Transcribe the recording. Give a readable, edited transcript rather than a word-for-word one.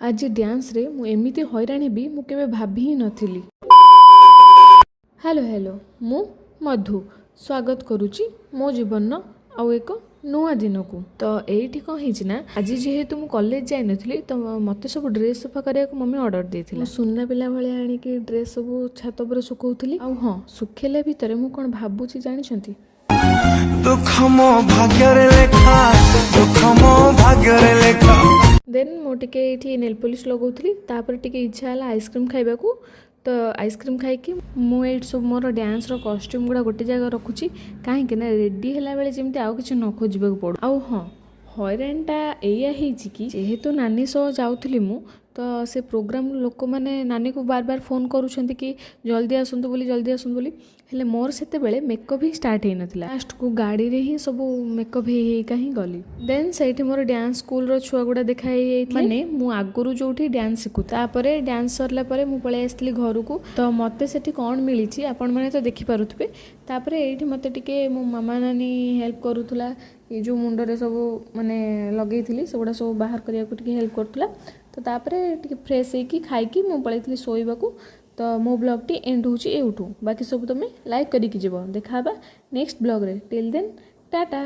आज डांस रे मु एमिति हैरान हेबी मु केबे भाभी ही नथिली। हेलो हेलो मु मधु स्वागत करुची मो जीवन आउ एक नुआ दिन को। तो एठी कौन होइछि ना आज जेहेतु मु कॉलेज जाई नथिली तो मते सब ड्रेस सफा करिया को मम्मी ऑर्डर देथिला। सुन्ना पिला भले आनी कि ड्रेस सब छात पर सुकौथिली। आउ हां सुखेला भितरे मु कोन भाबुची जानिछंती दुख मो भाग्य रे लेखा दुख मो भाग्य रे लेखा। देन मो टिके एठी नेल पॉलिश लगाउथली तापर टिके इच्छा हला आइसक्रीम खाइबा को। तो आइसक्रीम खाइकी मु एट सब मोर डांस रो कॉस्ट्यूम गुड़ा गोटे जगह रखुची कहीं ना रेडी हैला बेले जेमती आउ किछ न खोजिबा को पड़ो। आउ हां हैरानटा एया हेछि कि जेहेतु नानी सो जाउथली मु तो से प्रोग्राम लोक माने नानी को बार बार फोन करूछंती कि जल्दी आसंतु बोली हेले मोर सेते बेले मेकअप ही स्टार्ट हे नथिला। लास्ट को गाड़ी रे ही सब मेकअप हे कहीं गली। देन सेठी मोर डांस स्कूल रो छुआ गुड़ा देखाई माने मु आगुरु जोठी डांस सिखु तापरे डांस सरला परे मु पळे आस्थिली घर को। तो मते सेठी कोन मिलिछि आपण माने तो देखि पारुथबे। तापरे एठी मते टिके मो मामा नानी हेल्प करूथुला ये जो मुंड रे सब माने लगेइथिली सेगुडा सब बाहर करिया को टिके हेल्प करथुला। तो तापरे टिके फ्रेश होइकी खाइकी मु पळैथिली सोइबाकू। तो मो ब्लॉग टी एंड होची एउठू बाकी सब तुम लाइक करिकी जीव देखा नेक्स्ट ब्लॉग रे टिल देन टाटा।